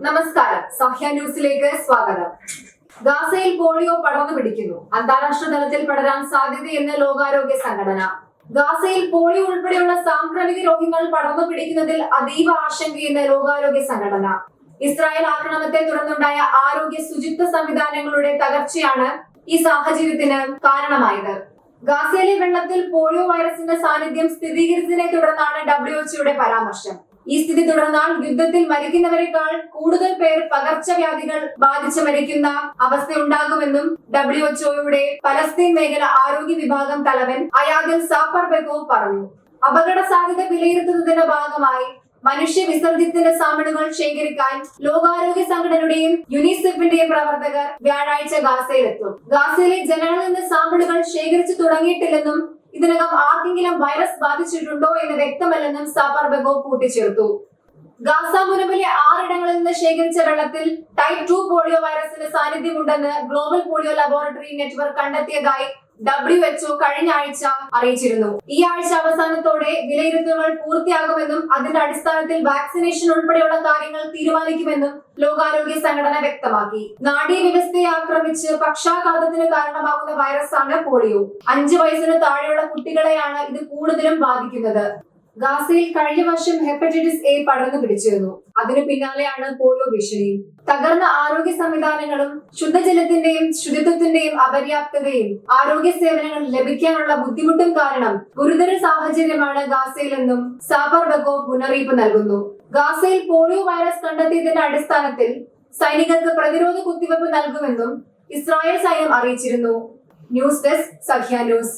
നമസ്കാരം, സഹ്യ ന്യൂസിലേക്ക് സ്വാഗതം. ഗാസയിൽ പോളിയോ പടർന്നു പിടിക്കുന്നു. അന്താരാഷ്ട്ര തലത്തിൽ പടരാൻ സാധ്യതയെന്ന് ലോകാരോഗ്യ സംഘടന. ഗാസയിൽ പോളിയോ ഉൾപ്പെടെയുള്ള സാംക്രമിക രോഗങ്ങൾ പടർന്നു പിടിക്കുന്നതിൽ അതീവ ആശങ്കയെന്ന് ലോകാരോഗ്യ സംഘടന. ഇസ്രായേൽ ആക്രമണത്തെ തുടർന്നുണ്ടായ ആരോഗ്യ ശുചിത്വ സംവിധാനങ്ങളുടെ തകർച്ചയാണ് ഈ സാഹചര്യത്തിന് കാരണമായത്. ഗാസയിലെ വെള്ളത്തിൽ പോളിയോ വൈറസിന്റെ സാന്നിധ്യം സ്ഥിരീകരിച്ചതിനെ തുടർന്നാണ് WHO പരാമർശം. ഈ സ്ഥിതി തുടർന്നാൽ യുദ്ധത്തിൽ മരിക്കുന്നവരെക്കാൾ കൂടുതൽ പേർ പകർച്ചവ്യാധികൾ ബാധിച്ച് മരിക്കുന്ന അവസ്ഥയുണ്ടാകുമെന്നും WHO പലസ്തീൻ മേഖല ആരോഗ്യ വിഭാഗം തലവൻ അയാദിൽ സാഫർ ബെഗോവ് പറഞ്ഞു. അപകട സാധ്യത വിലയിരുത്തുന്നതിന്റെ ഭാഗമായി മനുഷ്യ വിസർജ്യത്തിന്റെ സാമ്പിളുകൾ ശേഖരിക്കാൻ ലോകാരോഗ്യ സംഘടനയുടെയും യുനിസെഫിന്റെയും പ്രവർത്തകർ വ്യാഴാഴ്ച ഗാസയിലെത്തും. ഗാസയിലെ ജനങ്ങളിൽ നിന്ന് സാമ്പിളുകൾ ശേഖരിച്ചു തുടങ്ങിയിട്ടില്ലെന്നും ഇതിനകം ആർക്കെങ്കിലും വൈറസ് ബാധിച്ചിട്ടുണ്ടോ എന്ന് വ്യക്തമല്ലെന്നും സാഫർ ബെഗോവ് കൂട്ടിച്ചേർത്തു. ഗാസ മുനമ്പിലെ 6 ഇടങ്ങളിൽ നിന്ന് ശേഖരിച്ച വെള്ളത്തിൽ ടൈപ്പ് 2 പോളിയോ വൈറസിന്റെ സാന്നിധ്യമുണ്ടെന്ന് ഗ്ലോബൽ പോളിയോ ലബോറട്ടറി നെറ്റ്വർക്ക് കണ്ടെത്തിയതായി WHO കഴിഞ്ഞ ആഴ്ച അറിയിച്ചിരുന്നു. ഈ ആഴ്ച അവസാനത്തോടെ വിലയിരുത്തലുകൾ പൂർത്തിയാകുമെന്നും അതിന്റെ അടിസ്ഥാനത്തിൽ വാക്സിനേഷൻ ഉൾപ്പെടെയുള്ള കാര്യങ്ങൾ തീരുമാനിക്കുമെന്നും ലോകാരോഗ്യ സംഘടന വ്യക്തമാക്കി. നാഡീവ്യവസ്ഥയെ ആക്രമിച്ച് പക്ഷാഘാതത്തിന് കാരണമാകുന്ന വൈറസാണ് പോളിയോ. 5 വയസ്സിന് താഴെയുള്ള കുട്ടികളെയാണ് ഇത് കൂടുതലും ബാധിക്കുന്നത്. ഗാസയിൽ കഴിഞ്ഞ വർഷം ഹെപ്പറ്റൈറ്റിസ് എ പടർന്നു പിടിച്ചിരുന്നു. അതിനു പിന്നാലെയാണ് പോളിയോ ഭീഷണി. തകർന്ന ആരോഗ്യ സംവിധാനങ്ങളും ശുദ്ധജലത്തിന്റെയും ശുചിത്വത്തിന്റെയും അപര്യാപ്തതയും ആരോഗ്യ സേവനങ്ങൾ ലഭിക്കാനുള്ള ബുദ്ധിമുട്ടും കാരണം ഗുരുതര സാഹചര്യമാണ് ഗാസയിലെന്നും സാഫർ ബെഗോവ് മുന്നറിയിപ്പ് നൽകുന്നു. ഗാസയിൽ പോളിയോ വൈറസ് കണ്ടെത്തിയതിന്റെ അടിസ്ഥാനത്തിൽ സൈനികർക്ക് പ്രതിരോധ കുത്തിവയ്പ് നൽകുമെന്നും ഇസ്രായേൽ സൈന്യം അറിയിച്ചിരുന്നു. News desk, Sahya news.